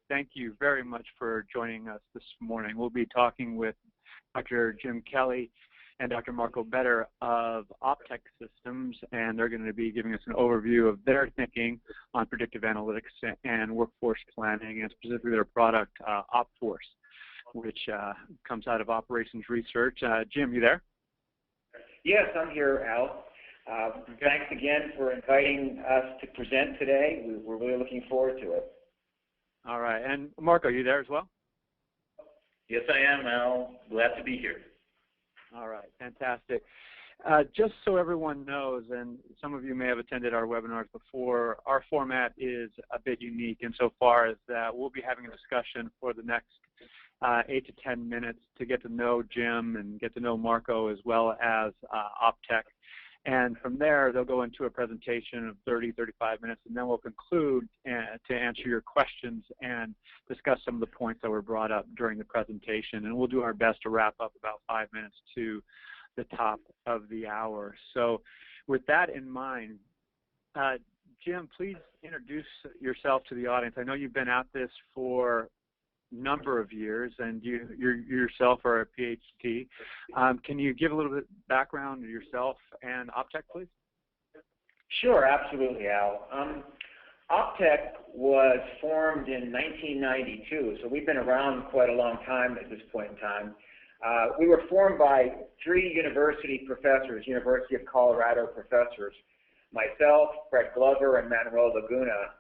Thank you very much for joining us this morning. We'll be talking with Dr. Jim Kelly and Dr. Marco Better of OptTek Systems, and they're going to be giving us an overview of their thinking on predictive analytics and workforce planning, and specifically their product, OptForce, which comes out of operations research. Jim, you there? Yes, I'm here, Al. Thanks again for inviting us to present today. We're really looking forward to it. All right. And Marco, you there as well? Yes, I am, Al. Glad to be here. All right. Fantastic. Just so everyone knows, and some of you may have attended our webinars before, our format is a bit unique insofar as that we'll be having a discussion for the next 8 to 10 minutes to get to know Jim and get to know Marco as well as OptTek. And from there, they'll go into a presentation of 30, 35 minutes, and then we'll conclude to answer your questions and discuss some of the points that were brought up during the presentation. And we'll do our best to wrap up about 5 minutes to the top of the hour. So with that in mind, Jim, please introduce yourself to the audience. I know you've been at this for number of years, and you yourself are a PhD. Can you give a little bit background to yourself and OptTek, please? Sure, absolutely, Al. OptTek was formed in 1992, so we've been around quite a long time at this point in time. We were formed by 3 university professors, University of Colorado professors, myself, Fred Glover, and Manuel Laguna,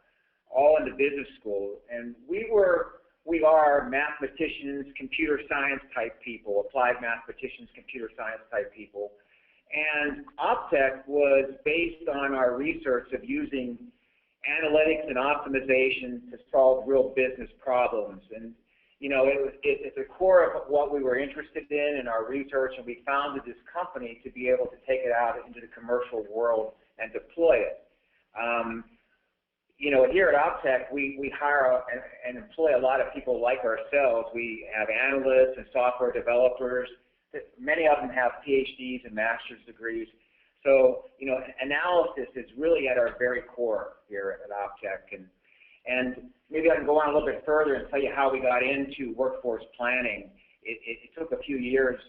all in the business school, and we are mathematicians, computer science type people, applied mathematicians, computer science type people. And OptTek was based on our research of using analytics and optimization to solve real business problems. And, you know, it's the core of what we were interested in our research, and we founded this company to be able to take it out into the commercial world and deploy it. You know, here at OptTek, we hire and employ a lot of people like ourselves. We have analysts and software developers. Many of them have PhDs and master's degrees. So, you know, analysis is really at our very core here at OptTek. And maybe I can go on a little bit further and tell you how we got into workforce planning. It took a few years.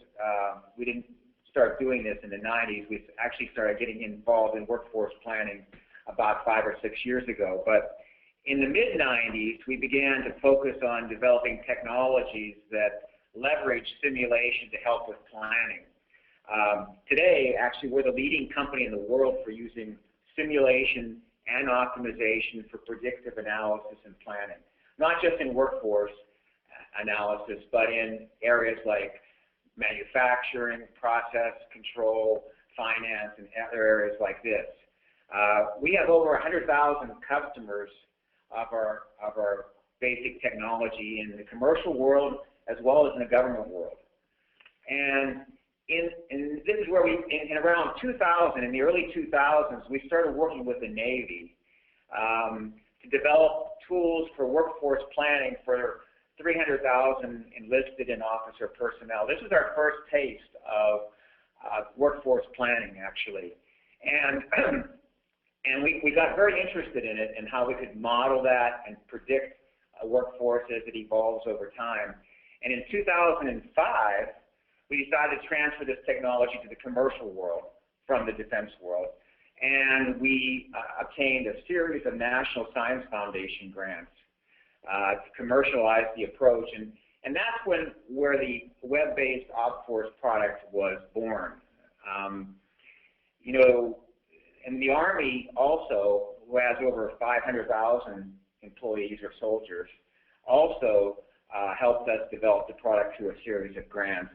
We didn't start doing this in the 90s. We actually started getting involved in workforce planning about 5 or 6 years ago. But in the mid-90s, we began to focus on developing technologies that leverage simulation to help with planning. Today, actually, we're the leading company in the world for using simulation and optimization for predictive analysis and planning, not just in workforce analysis, but in areas like manufacturing, process control, finance, and other areas like this. We have over 100,000 customers of our basic technology in the commercial world as well as in the government world. And this is where in around 2000, in the early 2000s, we started working with the Navy to develop tools for workforce planning for 300,000 enlisted and officer personnel. This was our first taste of workforce planning, actually. And we got very interested in it and how we could model that and predict a workforce as it evolves over time. And in 2005, we decided to transfer this technology to the commercial world from the defense world. And we obtained a series of National Science Foundation grants to commercialize the approach. And that's where the web-based OptForce product was born. You know, and the Army also, who has over 500,000 employees or soldiers, also helped us develop the product through a series of grants.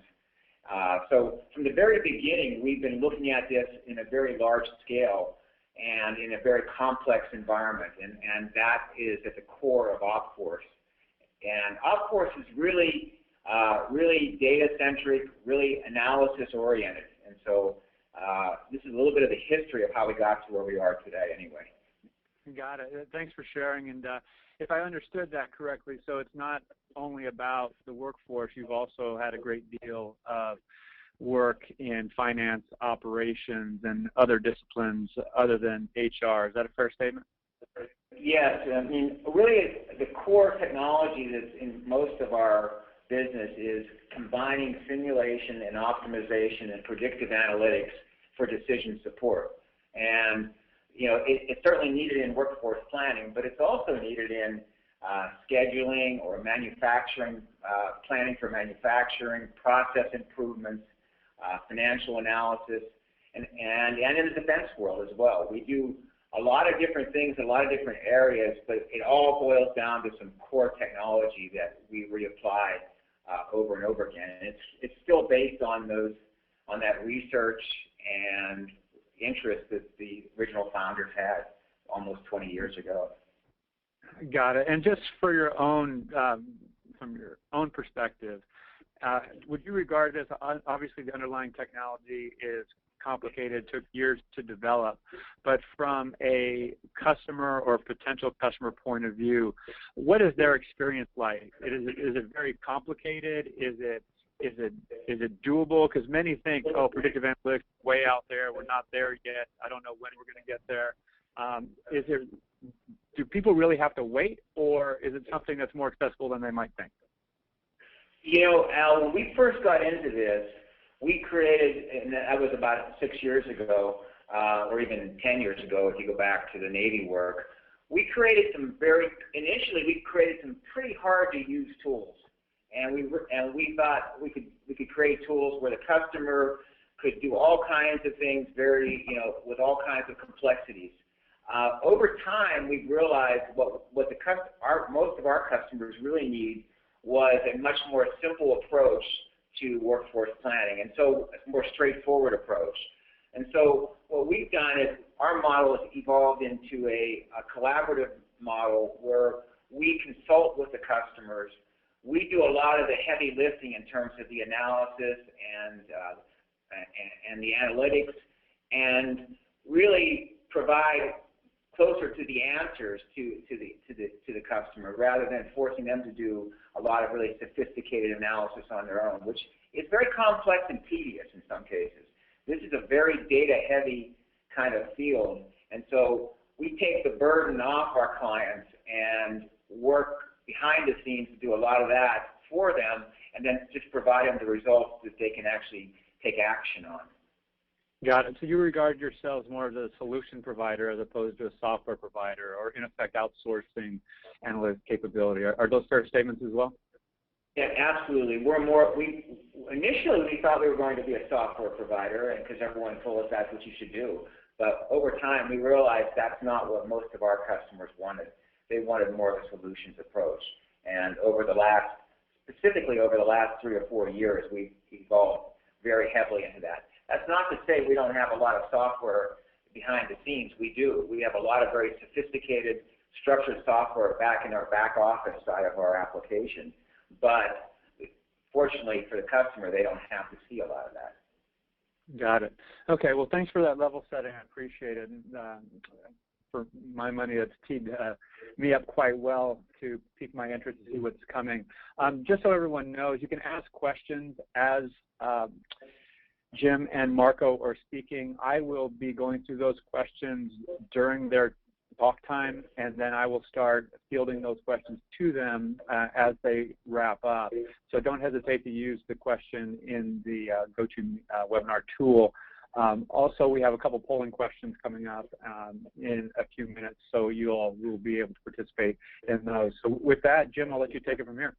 So from the very beginning, we've been looking at this in a very large scale and in a very complex environment, and that is at the core of OptForce. And OptForce is really, really data-centric, really analysis-oriented, and so this is a little bit of the history of how we got to where we are today anyway. Got it. Thanks for sharing. And if I understood that correctly, so it's not only about the workforce, you've also had a great deal of work in finance, operations, and other disciplines other than HR. Is that a fair statement? Yes. I mean, really, the core technology that's in most of our business is combining simulation and optimization and predictive analytics for decision support. And, you know, it's certainly needed in workforce planning, but it's also needed in scheduling or manufacturing, planning for manufacturing, process improvements, financial analysis, and in the defense world as well. We do a lot of different things in a lot of different areas, but it all boils down to some core technology that we reapply over and over again. And it's still based on that research and interest that the original founders had almost 20 years ago. Got it. And just for your own, from your own perspective, would you regard this, obviously the underlying technology is complicated, took years to develop, but from a customer or potential customer point of view, what is their experience like? Is it very complicated? Is it doable? Because many think, oh, predictive analytics is way out there. We're not there yet. I don't know when we're going to get there. Do people really have to wait, or is it something that's more accessible than they might think? You know, Al, when we first got into this, we created, and that was about 6 years ago, or even 10 years ago if you go back to the Navy work, we created initially we created some pretty hard to use tools. And we thought we could create tools where the customer could do all kinds of things with all kinds of complexities. Over time, we've realized what most of our customers really need was a much more simple approach to workforce planning, and so a more straightforward approach. And so what we've done is our model has evolved into a collaborative model where we consult with the customers. We do a lot of the heavy lifting in terms of the analysis and the analytics, and really provide closer to the answers to the customer, rather than forcing them to do a lot of really sophisticated analysis on their own, which is very complex and tedious in some cases. This is a very data-heavy kind of field, and so we take the burden off our clients and work behind the scenes to do a lot of that for them, and then just provide them the results that they can actually take action on. Got it. So you regard yourselves more as a solution provider as opposed to a software provider, or in effect outsourcing analytic capability. Are those fair statements as well? Yeah, absolutely. Initially we thought we were going to be a software provider, and because everyone told us that's what you should do. But over time we realized that's not what most of our customers wanted. They wanted more of a solutions approach. And specifically over the last 3 or 4 years, we've evolved very heavily into that. That's not to say we don't have a lot of software behind the scenes. We do. We have a lot of very sophisticated structured software back in our back office side of our application. But fortunately for the customer, they don't have to see a lot of that. Got it. Okay, well, thanks for that level setting. I appreciate it. For my money, it's teed me up quite well to pique my interest to see what's coming. Just so everyone knows, you can ask questions as Jim and Marco are speaking. I will be going through those questions during their talk time, and then I will start fielding those questions to them as they wrap up. So don't hesitate to use the question in the GoToWebinar tool. Also, we have a couple polling questions coming up in a few minutes, so you all will be able to participate in those. So with that, Jim, I'll let you take it from here.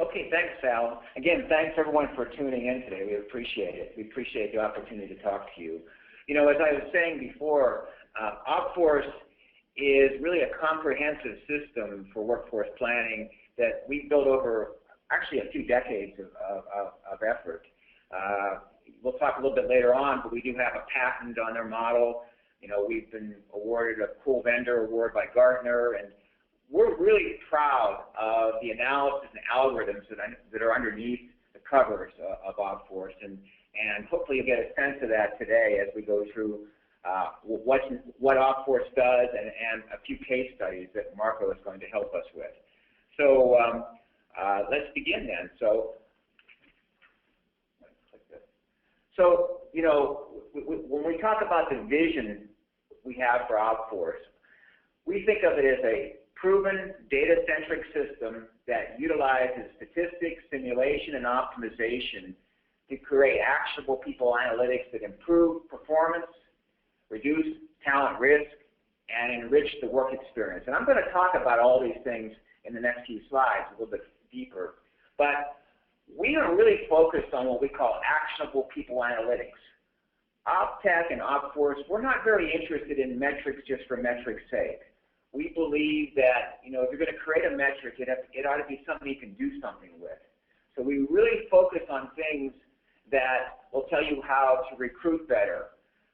Okay, thanks, Sal. Again, thanks everyone for tuning in today. We appreciate it. We appreciate the opportunity to talk to you. You know, as I was saying before, OptForce is really a comprehensive system for workforce planning that we built over actually a few decades of effort. We'll talk a little bit later on, but we do have a patent on their model. You know, we've been awarded a Cool Vendor Award by Gartner, and we're really proud of the analysis and algorithms that are underneath the covers of OptForce, and hopefully you'll get a sense of that today as we go through what OptForce does and a few case studies that Marco is going to help us with. So let's begin then. So let's click this. So, you know, when we talk about the vision we have for OptForce, we think of it as a proven data-centric system that utilizes statistics, simulation, and optimization to create actionable people analytics that improve performance, reduce talent risk, and enrich the work experience. And I'm going to talk about all these things in the next few slides a little bit deeper. But we are really focused on what we call actionable people analytics. OptTek and OptForce, we're not very interested in metrics just for metrics' sake. We believe that, you know, if you're going to create a metric, it ought to be something you can do something with. So we really focus on things that will tell you how to recruit better,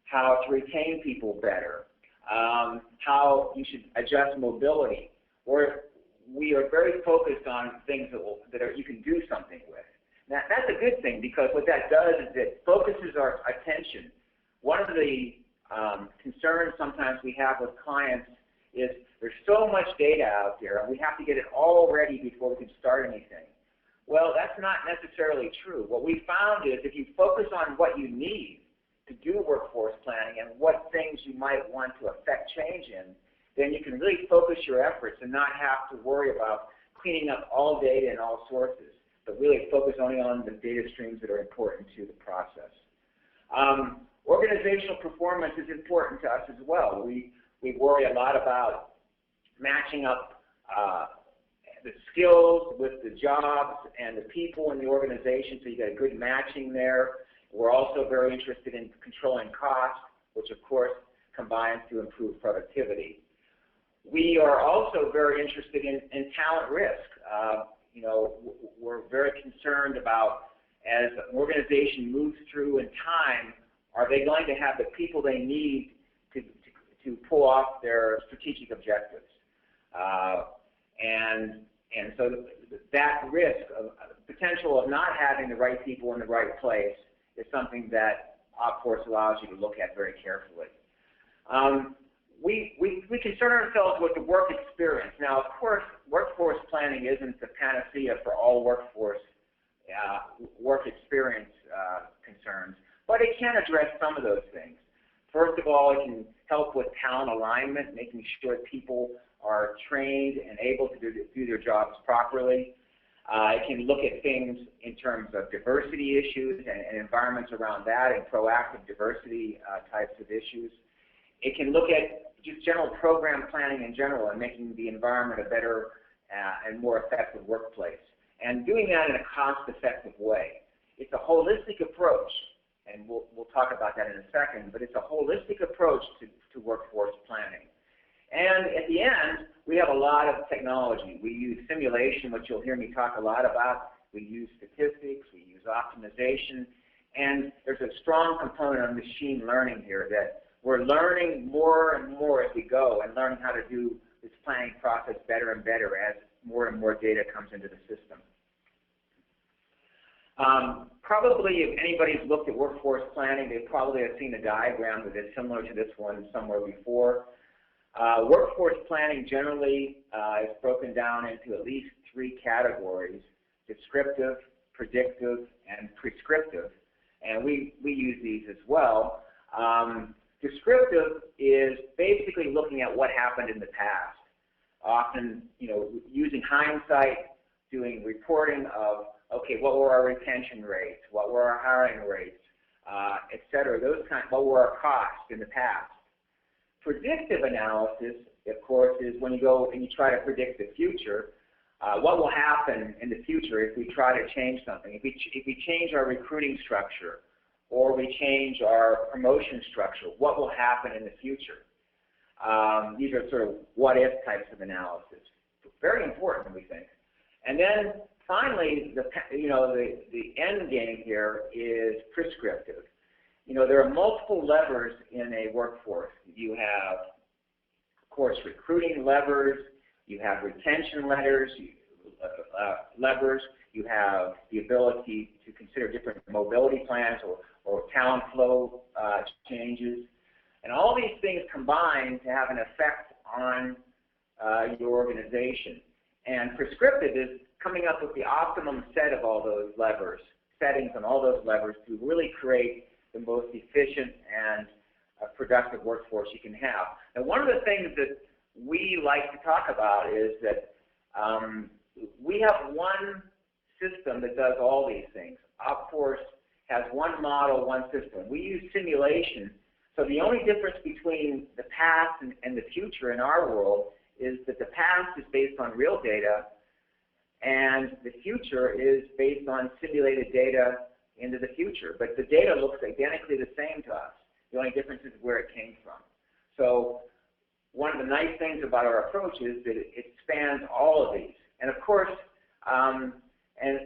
how to retain people better, how you should adjust mobility. We are very focused on things that you can do something with. Now, that's a good thing, because what that does is it focuses our attention. One of the concerns sometimes we have with clients is there's so much data out there, and we have to get it all ready before we can start anything. Well, that's not necessarily true. What we found is if you focus on what you need to do workforce planning and what things you might want to affect change in, then you can really focus your efforts and not have to worry about cleaning up all data and all sources, but really focus only on the data streams that are important to the process. Organizational performance is important to us as well. We worry a lot about matching up the skills with the jobs and the people in the organization, so you get a good matching there. We're also very interested in controlling costs, which of course combines to improve productivity. We are also very interested in talent risk. You know, we're very concerned about, as an organization moves through in time, are they going to have the people they need to pull off their strategic objectives? And so that risk, of potential of not having the right people in the right place, is something that OptForce allows you to look at very carefully. We concern ourselves with the work experience. Now, of course, workforce planning isn't the panacea for all workforce work experience concerns, but it can address some of those things. First of all, it can help with talent alignment, making sure people are trained and able to do their jobs properly. It can look at things in terms of diversity issues and environments around that and proactive diversity types of issues. It can look at just general program planning in general and making the environment a better and more effective workplace, and doing that in a cost-effective way. It's a holistic approach, and we'll talk about that in a second, but it's a holistic approach to workforce planning. And at the end, we have a lot of technology. We use simulation, which you'll hear me talk a lot about. We use statistics, we use optimization, and there's a strong component of machine learning here that we're learning more and more as we go, and learning how to do this planning process better and better as more and more data comes into the system. Probably if anybody's looked at workforce planning, they probably have seen a diagram that is similar to this one somewhere before. Workforce planning generally is broken down into at least 3 categories: descriptive, predictive, and prescriptive. And we use these as well. Descriptive is basically looking at what happened in the past. Often, you know, using hindsight, doing reporting of, okay, what were our retention rates, what were our hiring rates, et cetera, what were our costs in the past. Predictive analysis, of course, is when you go and you try to predict the future. What will happen in the future if we try to change something? If we change our recruiting structure, or we change our promotion structure, what will happen in the future? These are sort of what-if types of analysis. Very important, we think. And then finally, the end game here is prescriptive. You know, there are multiple levers in a workforce. You have, of course, recruiting levers. You have retention levers. You have the ability to consider different mobility plans or talent flow changes. And all these things combine to have an effect on your organization. And prescriptive is coming up with the optimum set of all those levers, settings on all those levers to really create the most efficient and productive workforce you can have. Now, one of the things that we like to talk about is that we have one system that does all these things. OptForce has one model, one system. We use simulation. So the only difference between the past and the future in our world is that the past is based on real data, and the future is based on simulated data into the future. But the data looks identically the same to us. The only difference is where it came from. So one of the nice things about our approach is that it spans all of these. And of course, and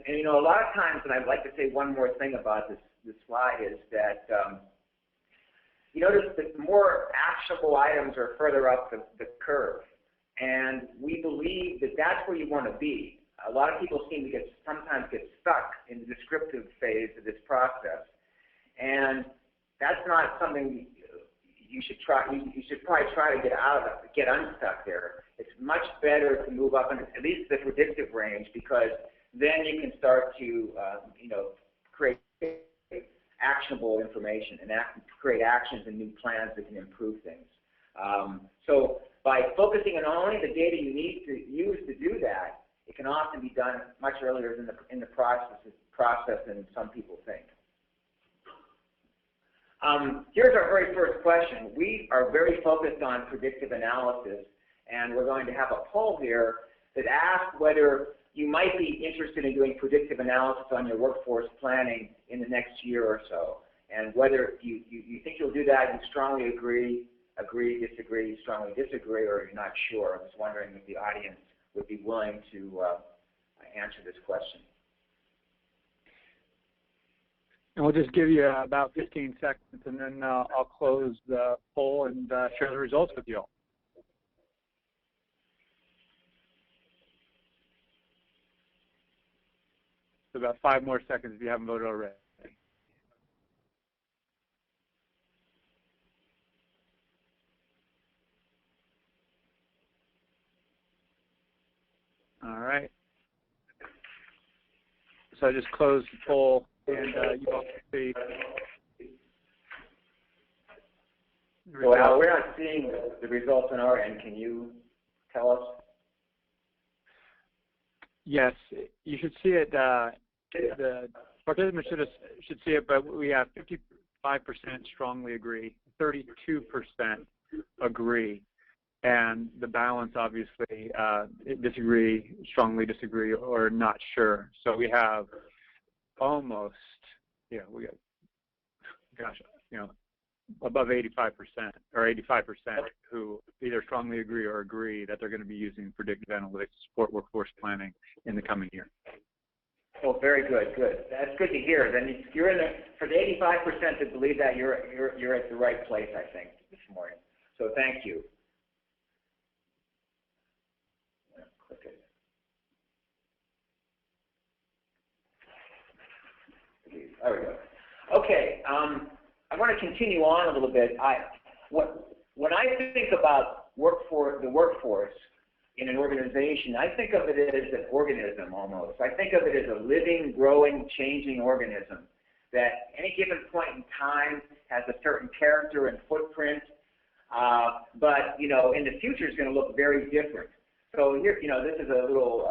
you know, a lot of times, and I'd like to say one more thing about this slide, is that you notice that more actionable items are further up the curve. And we believe that that's where you want to be. A lot of people seem to sometimes get stuck in the descriptive phase of this process. And that's not something you should try. You should probably try to get unstuck there. It's much better to move up into at least the predictive range, because then you can start to you know, create actionable information and create actions and new plans that can improve things. So by focusing on only the data you need to use to do that, it can often be done much earlier in the process than some people think. Here's our very first question. We are very focused on predictive analysis, and we're going to have a poll here that asks whether you might be interested in doing predictive analysis on your workforce planning in the next year or so, and whether you think you'll do that, you strongly agree, disagree, strongly disagree, or you're not sure. I was wondering if the audience would be willing to answer this question. And we'll just give you about 15 seconds, and then I'll close the poll and share the results with you all. So about 5 more seconds if you haven't voted already. All right. So I just closed the poll, and you all can see. Well, we're not seeing the results on our end. Can you tell us? Yes, you should see it. The participants should see it, but we have 55% strongly agree, 32% agree, and the balance obviously disagree, strongly disagree, or not sure. So we have almost, we got, above 85% or 85% who either strongly agree or agree that they're going to be using predictive analytics to support workforce planning in the coming year. Oh, very good, good. That's good to hear. Then you're in for the 85% that believe that, you're at the right place, I think, this morning. So thank you. Click it. There we go. Okay, I want to continue on a little bit. When I think about the workforce in an organization, I think of it as an organism almost. I think of it as a living, growing, changing organism that any given point in time has a certain character and footprint, but in the future is going to look very different. So here, this is a little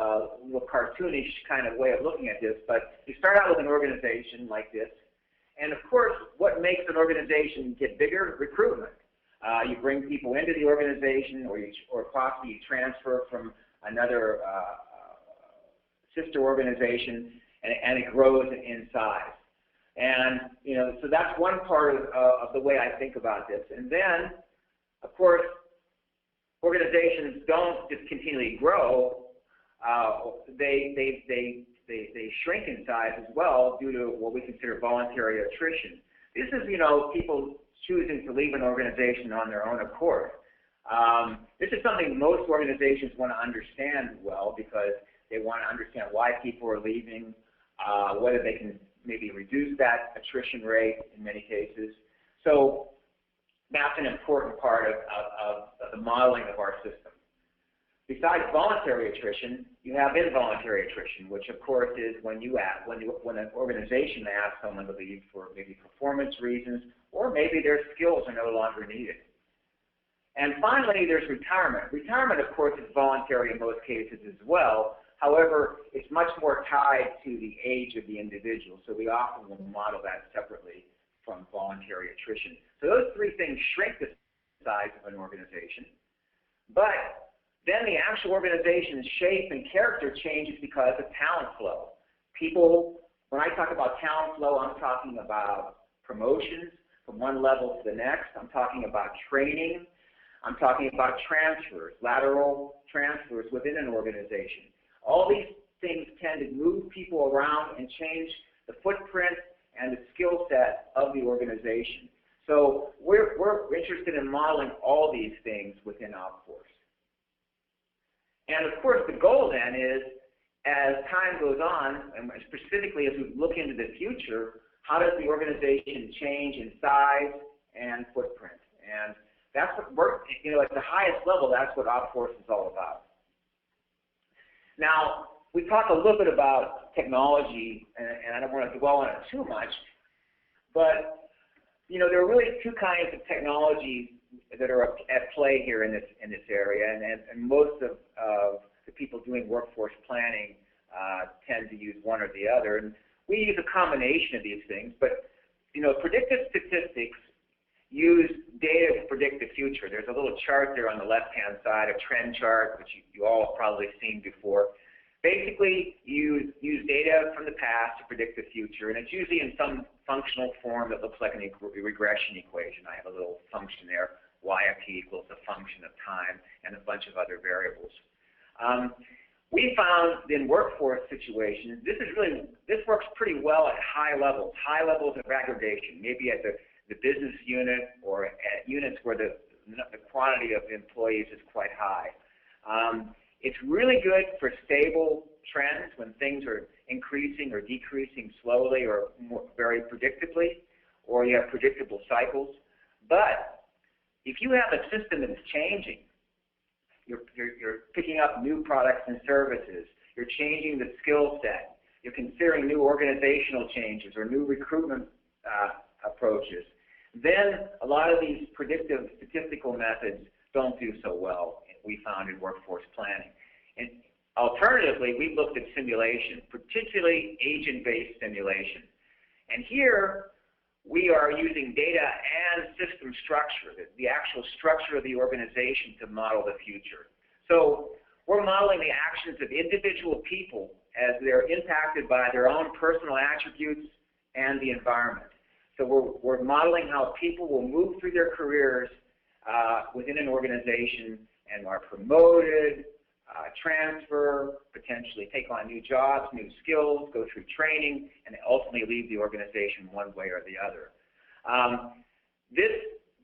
cartoonish kind of way of looking at this, but you start out with an organization like this, and of course, what makes an organization get bigger? Recruitment. You bring people into the organization, or possibly you transfer from another sister organization, and it grows in size. And so that's one part of the way I think about this. And then, of course, organizations don't just continually grow; they shrink in size as well due to what we consider voluntary attrition. This is people choosing to leave an organization on their own accord. This is something most organizations want to understand well, because they want to understand why people are leaving, whether they can maybe reduce that attrition rate in many cases. So that's an important part of the modeling of our system. Besides voluntary attrition, you have involuntary attrition, which of course is when an organization asks someone to leave for maybe performance reasons, or maybe their skills are no longer needed. And finally, there's retirement. Retirement, of course, is voluntary in most cases as well. However, it's much more tied to the age of the individual, so we often will model that separately from voluntary attrition. So those three things shrink the size of an organization, but then the actual organization's shape and character changes because of talent flow. People, when I talk about talent flow, I'm talking about promotions from one level to the next. I'm talking about training. I'm talking about transfers, lateral transfers within an organization. All these things tend to move people around and change the footprint and the skill set of the organization. So we're interested in modeling all these things within OptForce. And of course, the goal then is, as time goes on, and specifically as we look into the future, how does the organization change in size and footprint? And that's what we're, at the highest level, that's what OptForce is all about. Now, we talk a little bit about technology, and I don't want to dwell on it too much, but there are really two kinds of technologies that are at play here in this area, and most of the people doing workforce planning tend to use one or the other, and we use a combination of these things. But predictive statistics use data to predict the future. There's a little chart there on the left-hand side, a trend chart, which you all have probably seen before. Basically, you use data from the past to predict the future, and it's usually in some functional form that looks like a regression equation. I have a little function there, y of t equals a function of time, and a bunch of other variables. We found in workforce situations, this works pretty well at high levels of aggregation, maybe at the business unit or at units where the quantity of employees is quite high. It's really good for stable trends when things are increasing or decreasing slowly or very predictably, or you have predictable cycles. But if you have a system that's changing, you're picking up new products and services, you're changing the skill set, you're considering new organizational changes or new recruitment approaches, then a lot of these predictive statistical methods don't do so well, we found in workforce planning. And alternatively, we looked at simulation, particularly agent-based simulation. And here, we are using data and system structure, the actual structure of the organization, to model the future. So we're modeling the actions of individual people as they're impacted by their own personal attributes and the environment. So we're modeling how people will move through their careers within an organization and are promoted, transfer, potentially take on new jobs, new skills, go through training, and ultimately leave the organization one way or the other. This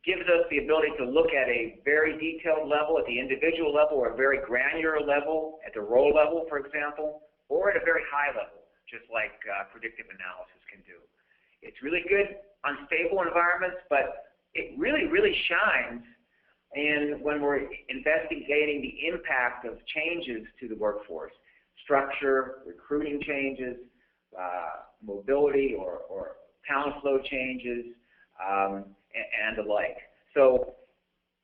gives us the ability to look at a very detailed level, at the individual level, or a very granular level, at the role level, for example, or at a very high level, just like predictive analysis can do. It's really good on stable environments, but it really, really shines when we're investigating the impact of changes to the workforce, structure, recruiting changes, mobility or talent flow changes, and the like. So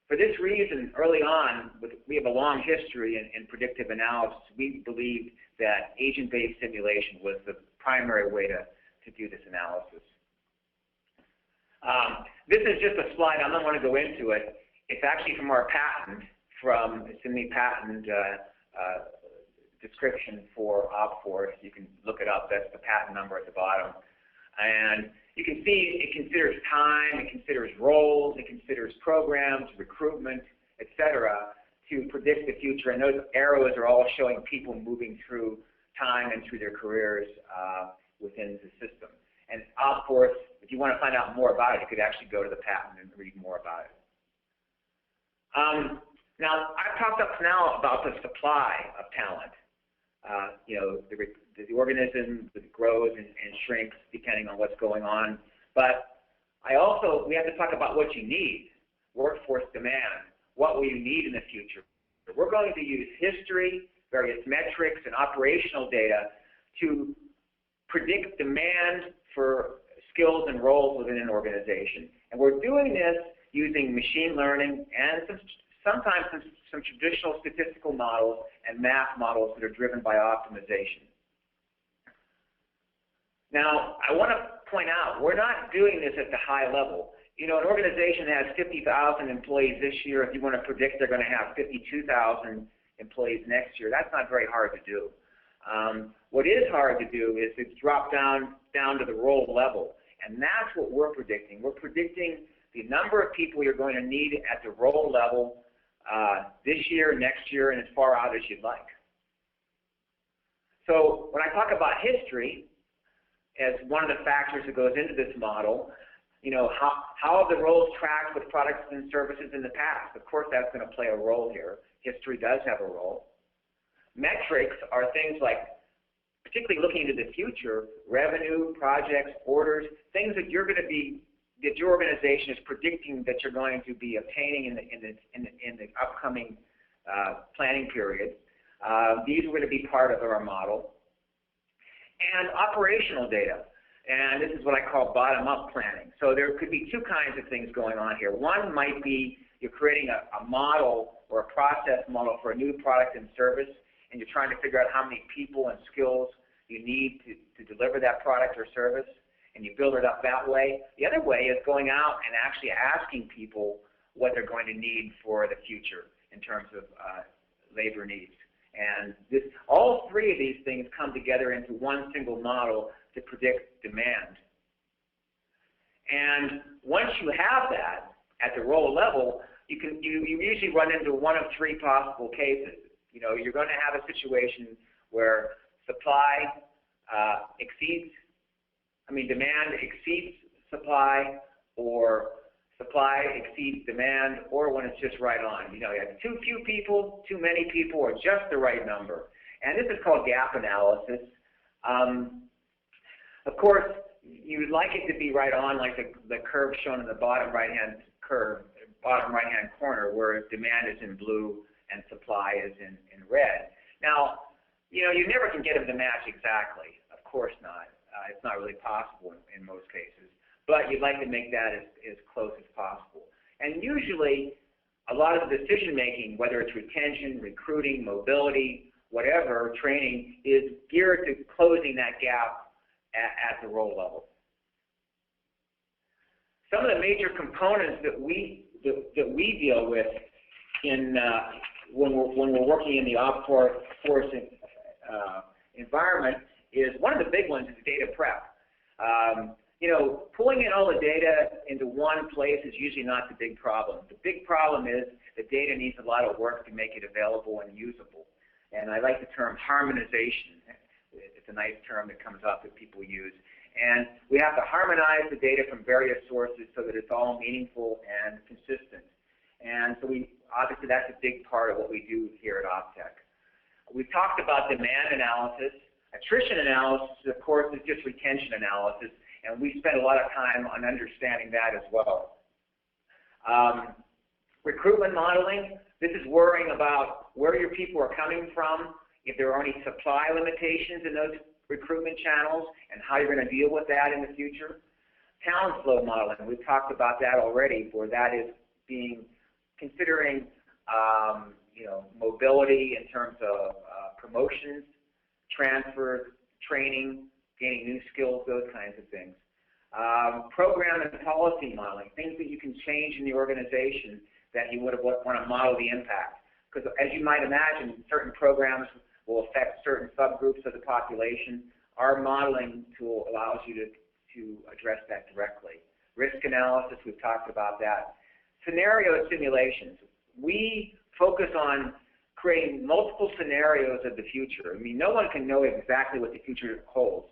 for this reason, early on, we have a long history in predictive analysis. We believed that agent-based simulation was the primary way to do this analysis. This is just a slide. I'm not going to go into it. It's actually from our patent, it's in the patent description for OptForce. You can look it up. That's the patent number at the bottom. And you can see it considers time, it considers roles, it considers programs, recruitment, etc., to predict the future. And those arrows are all showing people moving through time and through their careers within the system. And OptForce, if you want to find out more about it, you could actually go to the patent and read more about it. Now, I've talked up to now about the supply of talent. The organism that grows and shrinks depending on what's going on. But we have to talk about what you need, workforce demand. What will you need in the future? So we're going to use history, various metrics, and operational data to predict demand for skills and roles within an organization. And we're doing this using machine learning and sometimes some traditional statistical models and math models that are driven by optimization. Now, I want to point out, we're not doing this at the high level. You know, an organization that has 50,000 employees this year, if you want to predict they're going to have 52,000 employees next year, that's not very hard to do. What is hard to do is to drop down to the role level, and that's what we're predicting. We're predicting the number of people you're going to need at the role level this year, next year, and as far out as you'd like. So when I talk about history as one of the factors that goes into this model, you know, how have the roles tracked with products and services in the past? Of course, that's going to play a role here. History does have a role. Metrics are things like, particularly looking into the future, revenue, projects, orders, things that you're going to be, that your organization is predicting that you're going to be obtaining in the upcoming planning period. These are going to be part of our model. And operational data. And this is what I call bottom-up planning. So there could be two kinds of things going on here. One might be you're creating a model or a process model for a new product and service, and you're trying to figure out how many people and skills you need to deliver that product or service, and you build it up that way. The other way is going out and actually asking people what they're going to need for the future in terms of labor needs. And all three of these things come together into one single model to predict demand. And once you have that at the role level, you usually run into one of three possible cases. You know, you're going to have a situation where demand exceeds supply, or supply exceeds demand, or when it's just right on. You know, you have too few people, too many people, or just the right number. And this is called gap analysis. Of course, you'd like it to be right on, like the curve shown in the bottom right-hand corner, where demand is in blue and supply is in red. Now, you know, you never can get them to match exactly. Of course not. It's not really possible in most cases. But you'd like to make that as close as possible. And usually, a lot of the decision-making, whether it's retention, recruiting, mobility, whatever, training, is geared to closing that gap at the role level. Some of the major components that we deal with in when we're working in the OptForce environment is, one of the big ones is data prep. You know, pulling in all the data into one place is usually not the big problem. The big problem is the data needs a lot of work to make it available and usable. And I like the term harmonization. It's a nice term that comes up that people use. And we have to harmonize the data from various sources so that it's all meaningful and consistent. And so obviously that's a big part of what we do here at OptTek. We've talked about demand analysis. Attrition analysis, of course, is just retention analysis. And we spend a lot of time on understanding that as well. Recruitment modeling, this is worrying about where your people are coming from, if there are any supply limitations in those recruitment channels, and how you're going to deal with that in the future. Talent flow modeling, we've talked about that already, where that is considering you know, mobility in terms of promotions, transfers, training, gaining new skills, those kinds of things. Program and policy modeling, things that you can change in the organization that you would want to model the impact. Because as you might imagine, certain programs will affect certain subgroups of the population. Our modeling tool allows you to address that directly. Risk analysis, we've talked about that. Scenario simulations. We focus on creating multiple scenarios of the future. I mean, no one can know exactly what the future holds.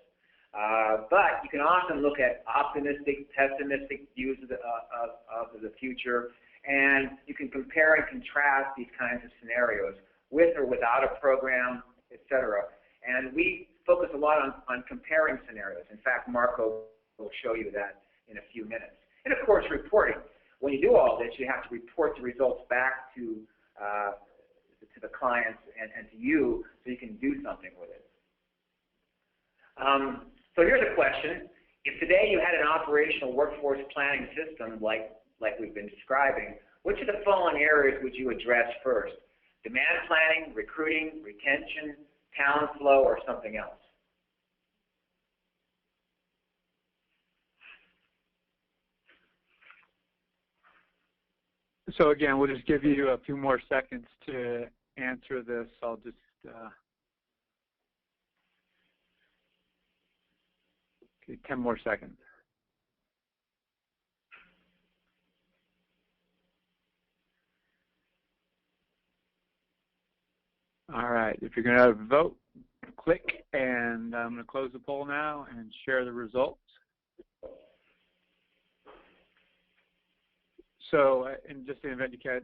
But you can often look at optimistic, pessimistic views of the future, and you can compare and contrast these kinds of scenarios with or without a program, etc. And we focus a lot on comparing scenarios. In fact, Marco will show you that in a few minutes. And of course, reporting. When you do all this, you have to report the results back to the clients and to you so you can do something with it. So here's a question. If today you had an operational workforce planning system like we've been describing, which of the following areas would you address first? Demand planning, recruiting, retention, talent flow, or something else? So again, we'll just give you a few more seconds to answer this. I'll just okay, 10 more seconds. All right, if you're going to vote, click, and I'm going to close the poll now and share the results. So, in just the event you can't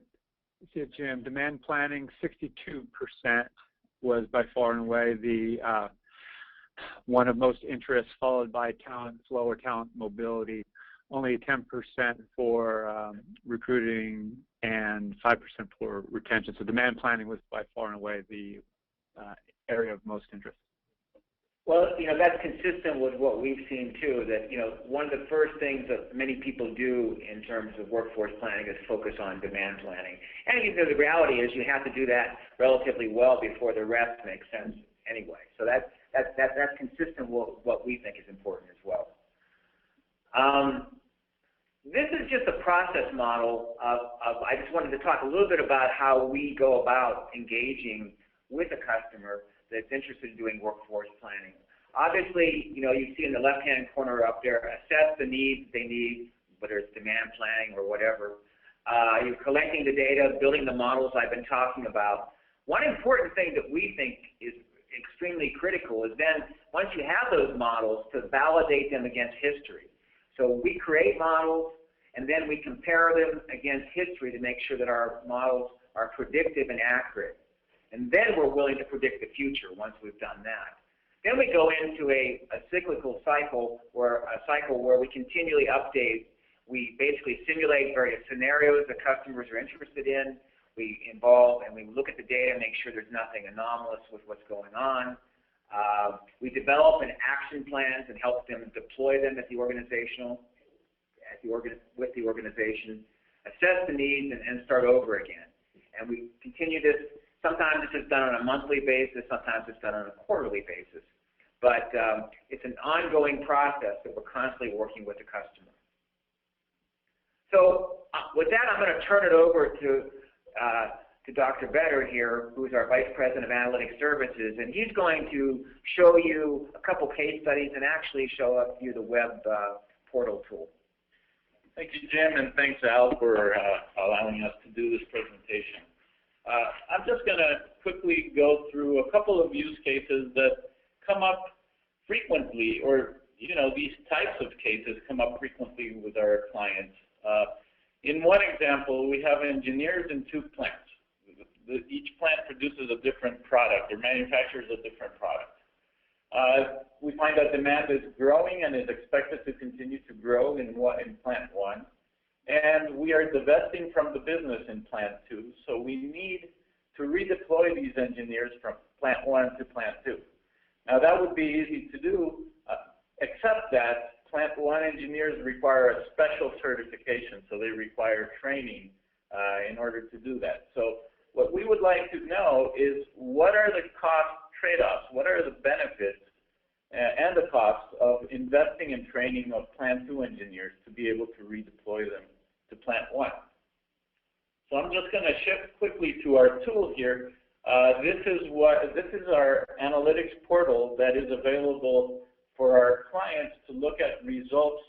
see it, Jim, demand planning, 62% was by far and away the one of most interest, followed by talent flow or talent mobility. Only 10% for recruiting and 5% for retention. So demand planning was by far and away the area of most interest. Well, that's consistent with what we've seen too, that, one of the first things that many people do in terms of workforce planning is focus on demand planning. And the reality is you have to do that relatively well before the rest makes sense anyway. So that's consistent with what we think is important as well. This is just a process model I just wanted to talk a little bit about how we go about engaging with a customer that's interested in doing workforce planning. Obviously, you see in the left-hand corner up there, assess the needs they need, whether it's demand planning or whatever. You're collecting the data, building the models I've been talking about. One important thing that we think is extremely critical is then, once you have those models, to validate them against history. So we create models, and then we compare them against history to make sure that our models are predictive and accurate. And then we're willing to predict the future once we've done that. Then we go into a cyclical cycle where we continually update. We basically simulate various scenarios that customers are interested in. We involve and we look at the data and make sure there's nothing anomalous with what's going on. We develop an action plans and help them deploy them with the organization, assess the needs, and start over again. And we continue this. Sometimes this is done on a monthly basis. Sometimes it's done on a quarterly basis. But it's an ongoing process that we're constantly working with the customer. So with that, I'm going to turn it over to Dr. Vetter here, who's our Vice President of Analytic Services, and he's going to show you a couple case studies and actually show you the web portal tool. Thank you, Jim, and thanks, Al, for allowing us to do this presentation. I'm just going to quickly go through a couple of use cases that come up frequently, or these types of cases come up frequently with our clients. In one example, we have engineers in two plants. Each plant produces a different product or manufactures a different product. We find that demand is growing and is expected to continue to grow in plant 1. And we are divesting from the business in plant 2, so we need to redeploy these engineers from plant 1 to plant 2. Now that would be easy to do, except that plant 1 engineers require a special certification, so they require training in order to do that. So what we would like to know is, what are the cost trade-offs? What are the benefits and the costs of investing in training of plant 2 engineers to be able to redeploy them to plant 1? So I'm just going to shift quickly to our tool here. This is our analytics portal that is available for our clients to look at results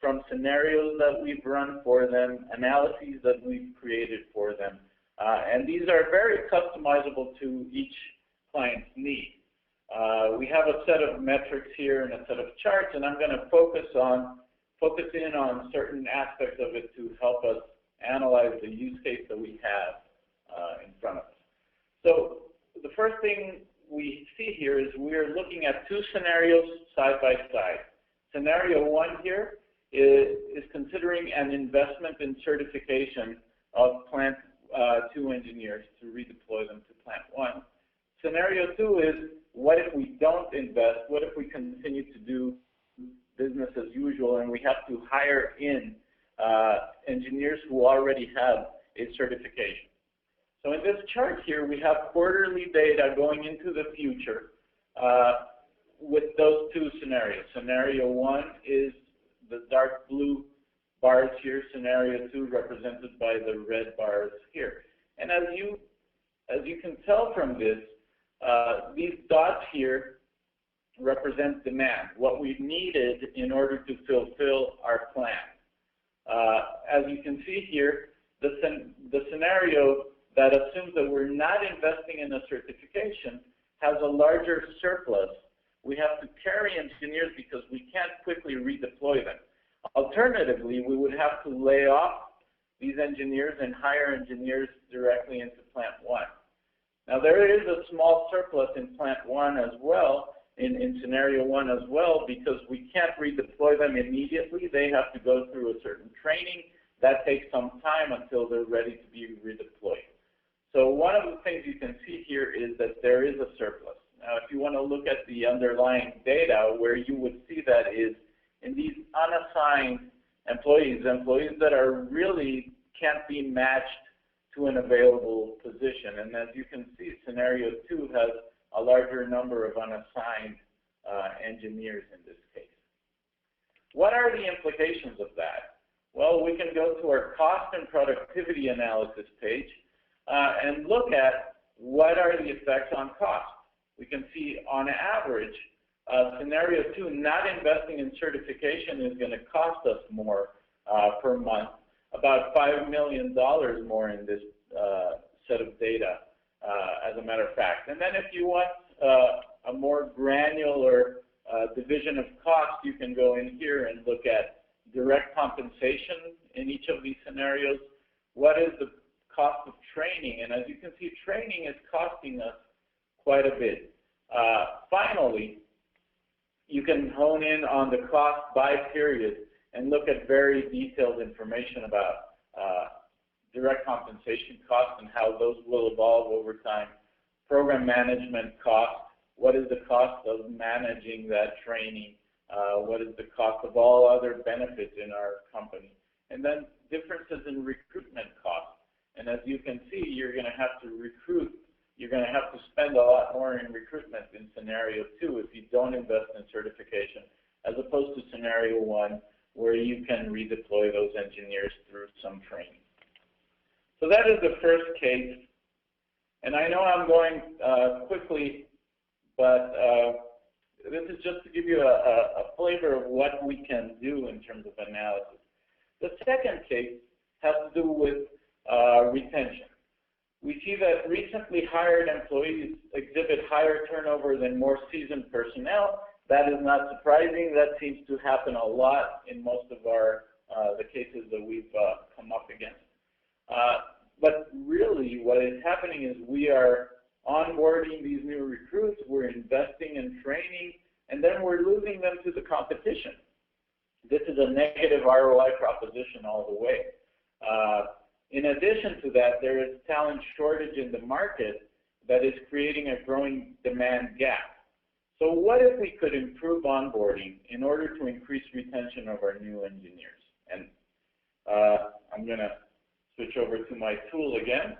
from scenarios that we've run for them, analyses that we've created for them. And these are very customizable to each client's need. We have a set of metrics here and a set of charts, and I'm going to focus in on certain aspects of it to help us analyze the use case that we have in front of us. So the first thing we see here is we're looking at two scenarios side by side. Scenario 1 here is considering an investment in certification of plant 2 engineers to redeploy them to plant 1. Scenario 2 is, what if we don't invest? What if we continue to do business as usual and we have to hire in engineers who already have a certification? So in this chart here, we have quarterly data going into the future with those 2 scenarios. Scenario 1 is the dark blue bars here. Scenario 2 represented by the red bars here. And as you can tell from this, these dots here represent demand, what we needed in order to fulfill our plan. As you can see here, the scenario that assumes that we're not investing in a certification has a larger surplus. We have to carry engineers because we can't quickly redeploy them. Alternatively, we would have to lay off these engineers and hire engineers directly into plant 1. Now, there is a small surplus in plant 1 as well, in scenario 1 as well, because we can't redeploy them immediately. They have to go through a certain training. That takes some time until they're ready to be redeployed. So one of the things you can see here is that there is a surplus. Now, if you want to look at the underlying data, where you would see that is in these unassigned employees that are really can't be matched to an available position. And as you can see, scenario 2 has a larger number of unassigned engineers in this case. What are the implications of that? Well, we can go to our cost and productivity analysis page and look at what are the effects on cost. We can see on average, scenario 2, not investing in certification is going to cost us more per month, about $5 million more in this set of data, as a matter of fact. And then if you want a more granular division of cost, you can go in here and look at direct compensation in each of these scenarios. What is the cost of training? And as you can see, training is costing us quite a bit. Finally, you can hone in on the cost by period and look at very detailed information about direct compensation costs and how those will evolve over time. Program management cost, what is the cost of managing that training? What is the cost of all other benefits in our company? And then differences in recruitment costs. And as you can see, you're going to have to recruit. You're going to have to spend a lot more in recruitment in scenario 2 if you don't invest in certification, as opposed to scenario 1, where you can redeploy those engineers through some training. So that is the first case. And I know I'm going quickly, but this is just to give you a flavor of what we can do in terms of analysis. The second case has to do with retention. We see that recently hired employees exhibit higher turnover than more seasoned personnel. That is not surprising. That seems to happen a lot in most of the cases that we've come up against. But really, what is happening is we are onboarding these new recruits, we're investing in training, and then we're losing them to the competition. This is a negative ROI proposition all the way. In addition to that, there is talent shortage in the market that is creating a growing demand gap. So what if we could improve onboarding in order to increase retention of our new engineers? And I'm going to switch over to my tool again.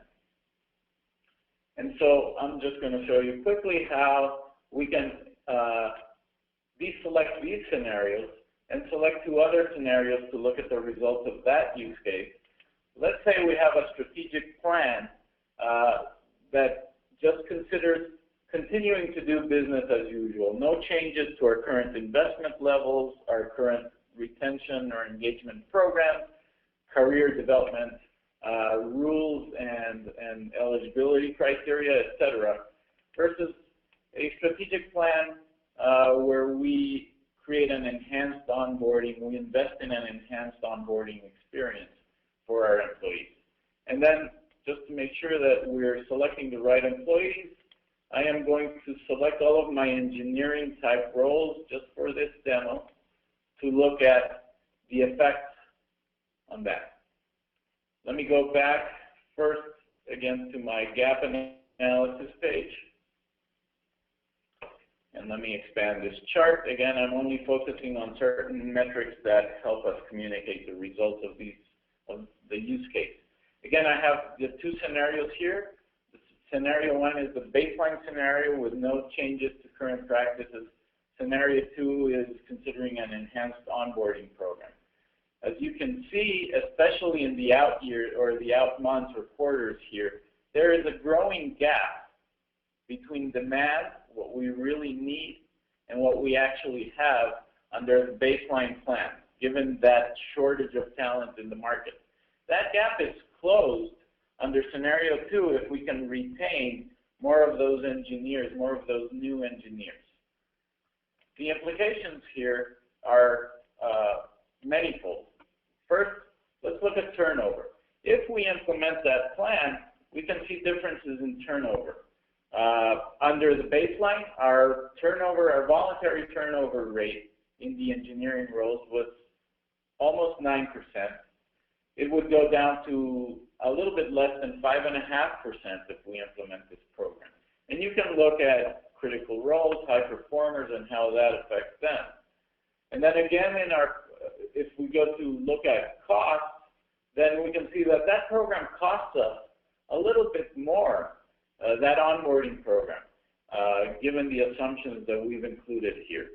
And so I'm just going to show you quickly how we can deselect these scenarios and select 2 other scenarios to look at the results of that use case. Let's say we have a strategic plan that just considers continuing to do business as usual. No changes to our current investment levels, our current retention or engagement programs, career development rules and eligibility criteria, etc., versus a strategic plan where we create an enhanced onboarding, we invest in an enhanced onboarding experience for our employees. And then just to make sure that we're selecting the right employees, I am going to select all of my engineering type roles just for this demo to look at the effects on that. Let me go back first again to my gap analysis page. And let me expand this chart. Again, I'm only focusing on certain metrics that help us communicate the results of the use case. Again, I have the two scenarios here. Scenario 1 is the baseline scenario with no changes to current practices. Scenario 2 is considering an enhanced onboarding program. As you can see, especially in the out year or the out months or quarters here, there is a growing gap between demand, what we really need, and what we actually have under the baseline plan, given that shortage of talent in the market. That gap is closed under scenario 2 if we can retain more of those engineers, more of those new engineers. The implications here are manifold. First, let's look at turnover. If we implement that plan, we can see differences in turnover. Under the baseline, our voluntary turnover rate in the engineering roles was almost 9%. It would go down to a little bit less than 5.5% if we implement this program. And you can look at critical roles, high performers, and how that affects them. And then again, if we go to look at cost, then we can see that that program costs us a little bit more, that onboarding program, given the assumptions that we've included here.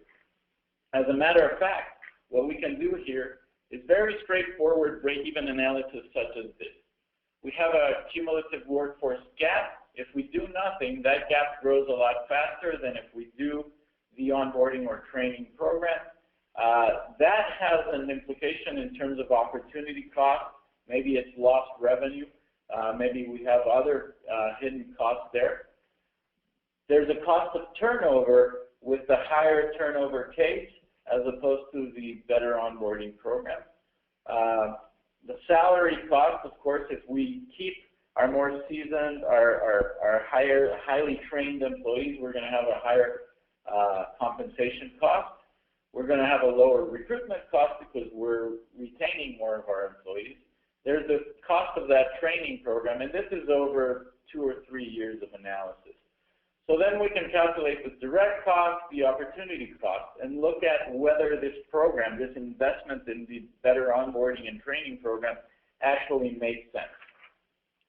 As a matter of fact, what we can do here is very straightforward break-even analysis such as this. We have a cumulative workforce gap. If we do nothing, that gap grows a lot faster than if we do the onboarding or training program. That has an implication in terms of opportunity cost. Maybe it's lost revenue. Maybe we have other hidden costs there. There's a cost of turnover with the higher turnover case as opposed to the better onboarding program. The salary cost, of course, if we keep our more seasoned, our highly trained employees, we're going to have a higher compensation cost. We're going to have a lower recruitment cost because we're retaining more of our employees. There's the cost of that training program, and this is over 2 or 3 years of analysis. So then we can calculate the direct cost, the opportunity cost, and look at whether this program, this investment in the better onboarding and training program actually makes sense.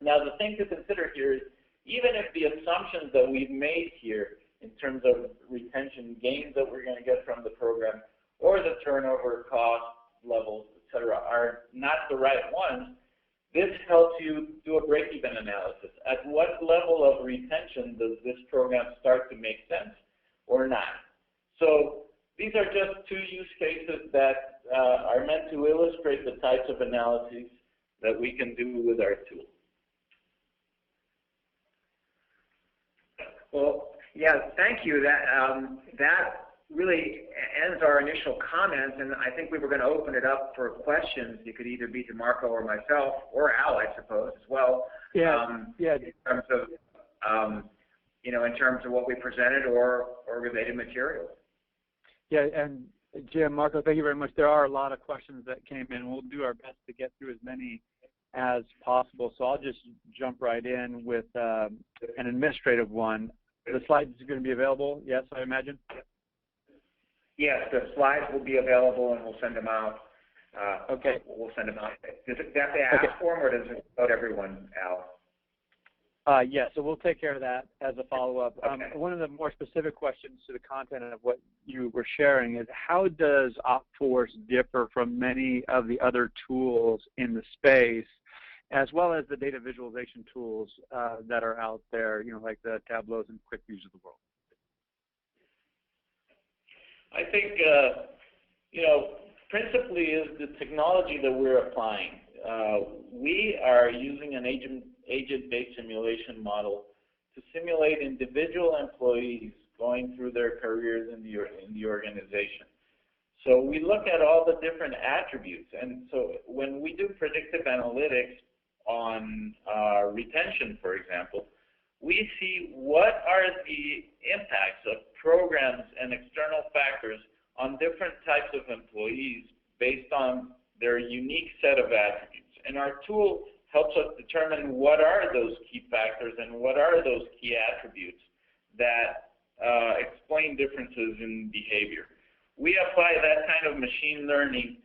Now, the thing to consider here is even if the assumptions that we've made here in terms of retention gains that we're going to get from the program or the turnover cost levels, et cetera, are not the right ones, this helps you do a break-even analysis. At what level of retention does this program start to make sense or not? So these are just 2 use cases that are meant to illustrate the types of analyses that we can do with our tool. Well, yeah, thank you. That really ends our initial comments, and I think we were going to open it up for questions. You could either be DeMarco or myself, or Al, I suppose, as well. Yeah. In terms of, in terms of what we presented or related materials. Yeah, and Jim, Marco, thank you very much. There are a lot of questions that came in. We'll do our best to get through as many as possible. So I'll just jump right in with an administrative one. The slides are going to be available, yes, I imagine? Yes, the slides will be available, and we'll send them out. Okay. We'll send them out. Does it have to ask for them, or does it go to everyone, Al? Yeah, so we'll take care of that as a follow-up. Okay. One of the more specific questions to the content of what you were sharing is, how does OptForce differ from many of the other tools in the space, as well as the data visualization tools that are out there, like the Tableaus and QuickViews of the world? I think, principally is the technology that we're applying. We are using an agent-based simulation model to simulate individual employees going through their careers in the organization. So we look at all the different attributes, and so when we do predictive analytics on retention, for example, we see what are the impacts of programs and external factors on different types of employees based on their unique set of attributes. And our tool helps us determine what are those key factors and what are those key attributes that explain differences in behavior. We apply that kind of machine learning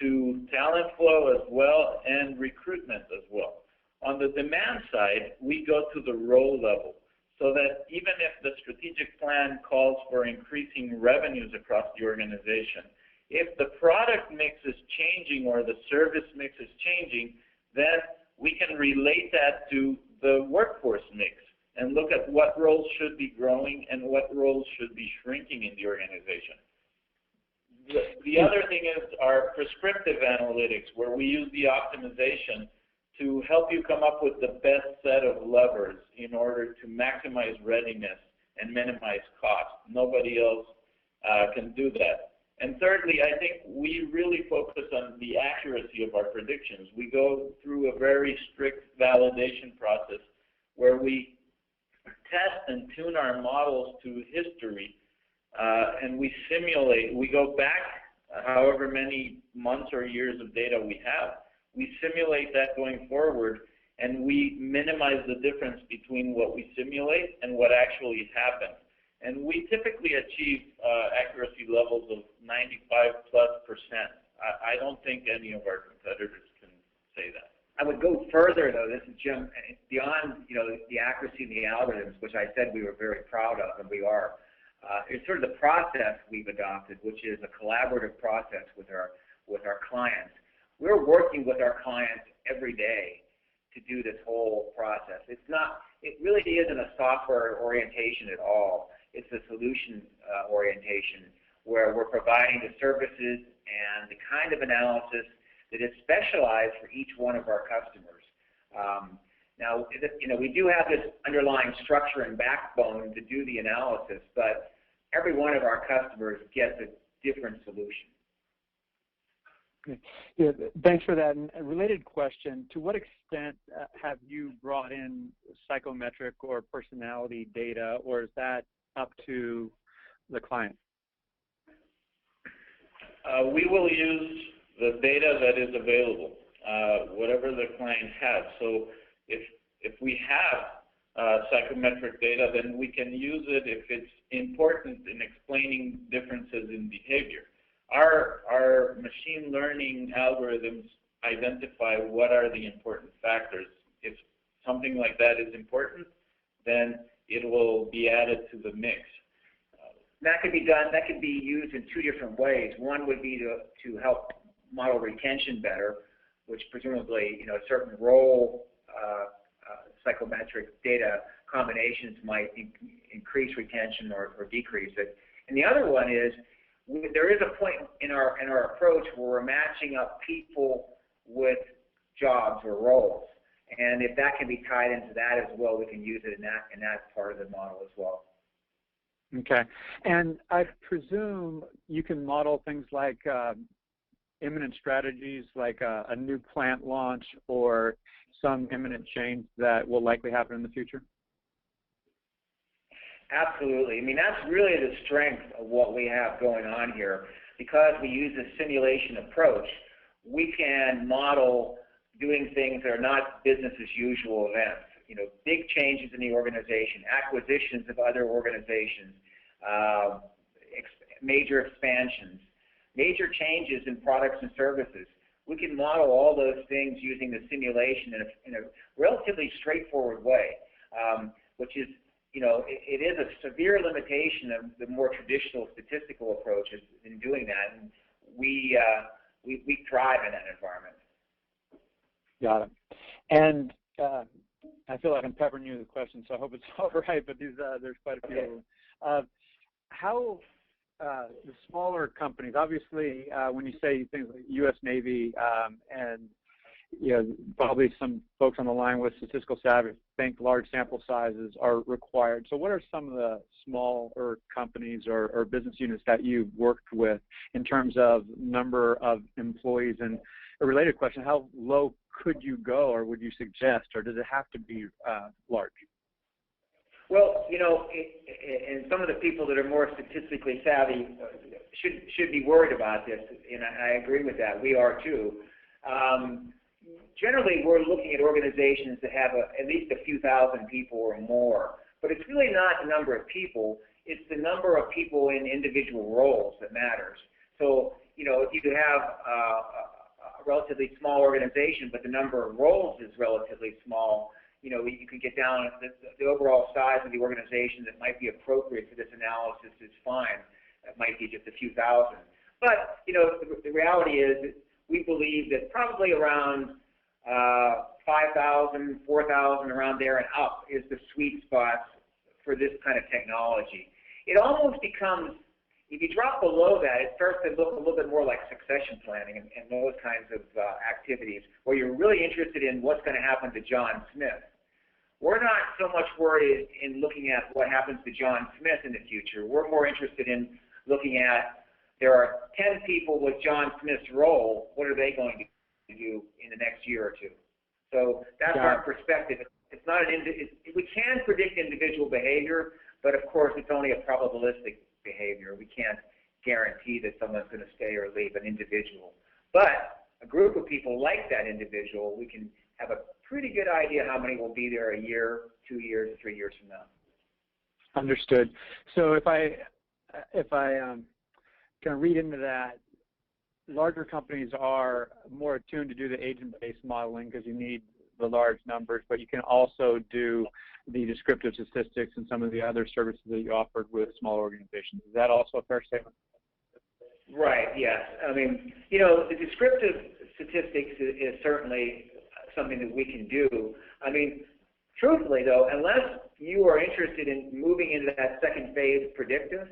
to talent flow as well and recruitment as well. On the demand side, we go to the role level, so that even if the strategic plan calls for increasing revenues across the organization, if the product mix is changing or the service mix is changing, then we can relate that to the workforce mix and look at what roles should be growing and what roles should be shrinking in the organization. The other thing is our prescriptive analytics, where we use the optimization to help you come up with the best set of levers in order to maximize readiness and minimize cost. Nobody else can do that. And thirdly, I think we really focus on the accuracy of our predictions. We go through a very strict validation process where we test and tune our models to history, and we simulate. We go back however many months or years of data we have. We simulate that going forward, and we minimize the difference between what we simulate and what actually happens. And we typically achieve accuracy levels of 95+%. I don't think any of our competitors can say that. I would go further, though. This is Jim. Beyond, the accuracy of the algorithms, which I said we were very proud of, and we are. It's sort of the process we've adopted, which is a collaborative process with our clients. We're working with our clients every day to do this whole process. It really isn't a software orientation at all. It's a solution orientation where we're providing the services and the kind of analysis that is specialized for each one of our customers. Now, we do have this underlying structure and backbone to do the analysis, but every one of our customers gets a different solution. Okay. Yeah, thanks for that. And a related question, to what extent have you brought in psychometric or personality data, or is that up to the client? We will use the data that is available, whatever the client has. So if we have psychometric data, then we can use it if it's important in explaining differences in behavior. Our machine learning algorithms identify what are the important factors. If something like that is important, then it will be added to the mix. That could be done. That could be used in two different ways. One would be to help model retention better, which presumably, certain role psychometric data combinations might increase retention or decrease it. And the other one is there is a point in our approach where we're matching up people with jobs or roles, and if that can be tied into that as well, we can use it in that part of the model as well. Okay, and I presume you can model things like imminent strategies, like a new plant launch or some imminent change that will likely happen in the future? Absolutely. I mean, that's really the strength of what we have going on here. Because we use a simulation approach, we can model doing things that are not business as usual events. Big changes in the organization, acquisitions of other organizations, major expansions, major changes in products and services. We can model all those things using the simulation in a relatively straightforward way, which is, it is a severe limitation of the more traditional statistical approaches in doing that, and we thrive in that environment. Got it. And I feel like I'm peppering you with questions, so I hope it's all right, but there's quite a few of them. How the smaller companies, obviously, when you say things like U.S. Navy and probably some folks on the line with statistical savvy think large sample sizes are required. So what are some of the smaller companies or business units that you've worked with in terms of number of employees? And a related question, how low could you go, or would you suggest, or does it have to be large? Well, and some of the people that are more statistically savvy should be worried about this, and I agree with that. We are too. generally we're looking at organizations that have at least a few thousand people or more. But it's really not the number of people, it's the number of people in individual roles that matters. So, you know, if you have a relatively small organization, but the number of roles is relatively small, you know, you can get down, the overall size of the organization that might be appropriate for this analysis is fine. It might be just a few thousand. But, you know, the reality is we believe that probably around 5,000, 4,000, around there and up is the sweet spot for this kind of technology. It almost becomes, if you drop below that, it starts to look a little bit more like succession planning and those kinds of activities where you're really interested in what's going to happen to John Smith. We're not so much worried in looking at what happens to John Smith in the future. We're more interested in looking at, there are 10 people with John Smith's role, what are they going to do in the next year or two? So that's our perspective. It's not we can predict individual behavior, but of course it's only a probabilistic behavior. We can't guarantee that someone's going to stay or leave, an individual. But a group of people like that individual, we can have a pretty good idea how many will be there a year, 2 years, 3 years from now. Understood. So if I can read into that, larger companies are more attuned to do the agent-based modeling because you need the large numbers, but you can also do the descriptive statistics and some of the other services that you offered with small organizations. Is that also a fair statement? Right, yes. I mean, you know, the descriptive statistics is certainly something that we can do. I mean, truthfully though, unless you are interested in moving into that second phase, predictive,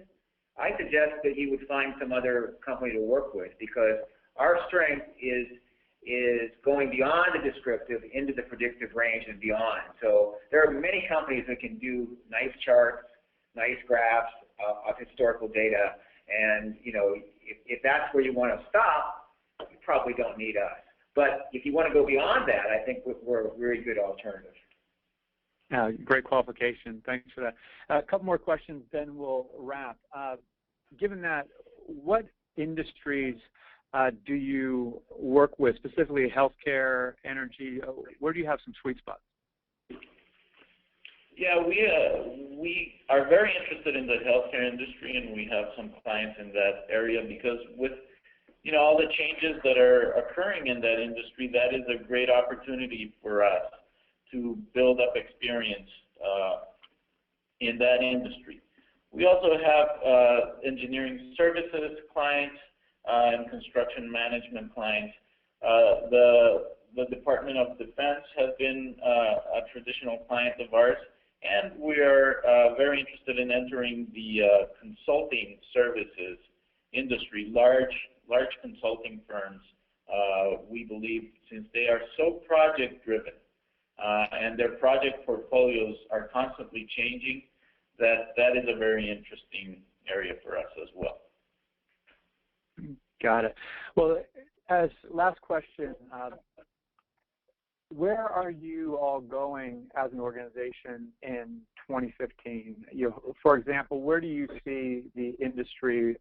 I suggest that you would find some other company to work with, because our strength is going beyond the descriptive into the predictive range and beyond. So there are many companies that can do nice charts, nice graphs of historical data, and you know, if that's where you want to stop, you probably don't need us. But if you want to go beyond that, I think we're a very good alternative. Great qualification. Thanks for that. A couple more questions, then we'll wrap. Given that, what industries do you work with, specifically healthcare, energy? Where do you have some sweet spots? Yeah, we are very interested in the healthcare industry, and we have some clients in that area because with all the changes that are occurring in that industry, that is a great opportunity for us to build up experience in that industry. We also have engineering services clients and construction management clients. The Department of Defense has been a traditional client of ours, and we are very interested in entering the consulting services industry, large consulting firms. We believe, since they are so project-driven and their project portfolios are constantly changing, that is a very interesting area for us as well. Got it. Well, as last question, where are you all going as an organization in 2015? For example, where do you see the industry,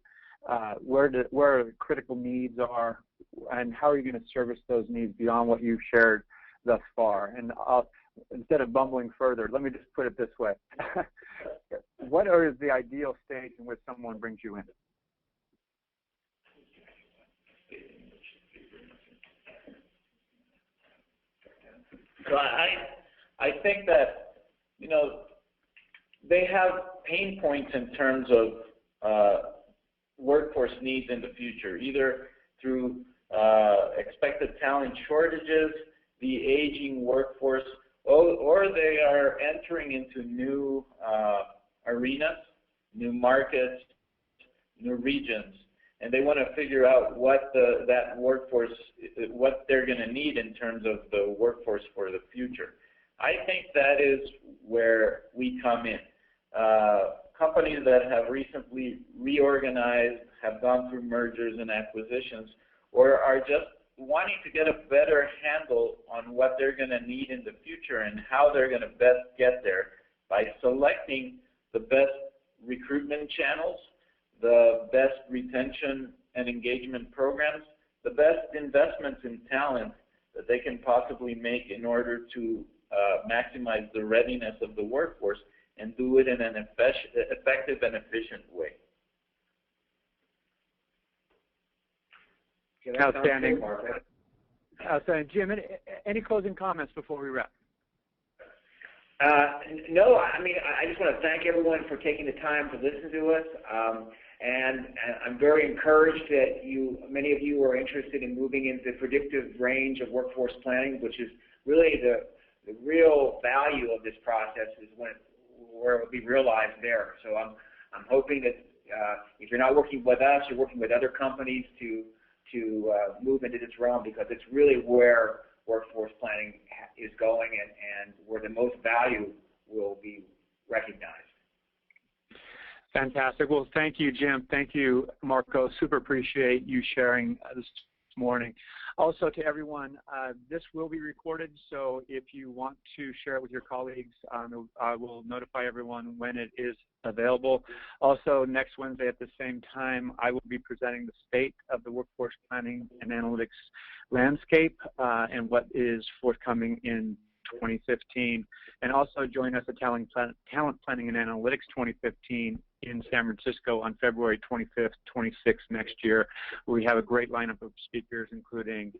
where critical needs are, and how are you going to service those needs beyond what you've shared thus far? And instead of bumbling further, let me just put it this way. What is the ideal stage in which someone brings you in? So I think that, they have pain points in terms of workforce needs in the future, either through expected talent shortages, the aging workforce, or they are entering into new arenas, new markets, new regions, and they want to figure out what that workforce, what they're going to need in terms of the workforce for the future. I think that is where we come in. Companies that have recently reorganized, have gone through mergers and acquisitions, or are just wanting to get a better handle on what they're going to need in the future and how they're going to best get there by selecting the best recruitment channels, the best retention and engagement programs, the best investments in talent that they can possibly make in order to maximize the readiness of the workforce and do it in an effective and efficient way. Outstanding. Outstanding. Jim, any closing comments before we wrap? No, I mean, I just want to thank everyone for taking the time to listen to us. And I'm very encouraged that many of you are interested in moving into the predictive range of workforce planning, which is really the real value of this process is where it will be realized there. So I'm hoping that if you're not working with us, you're working with other companies to move into this realm, because it's really where workforce planning is going and where the most value will be recognized. Fantastic. Well, thank you, Jim. Thank you, Marco. Super appreciate you sharing this morning. Also, to everyone, this will be recorded, so if you want to share it with your colleagues, I will notify everyone when it is available. Also, next Wednesday at the same time, I will be presenting the state of the workforce planning and analytics landscape and what is forthcoming in 2015. And also join us at Talent Planning and Analytics 2015 in San Francisco on February 25th, 26th next year. We have a great lineup of speakers, including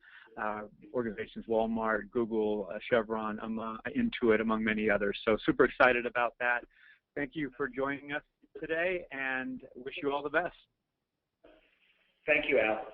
organizations Walmart, Google, Chevron, Intuit, among many others. So super excited about that. Thank you for joining us today, and wish you all the best. Thank you, Al.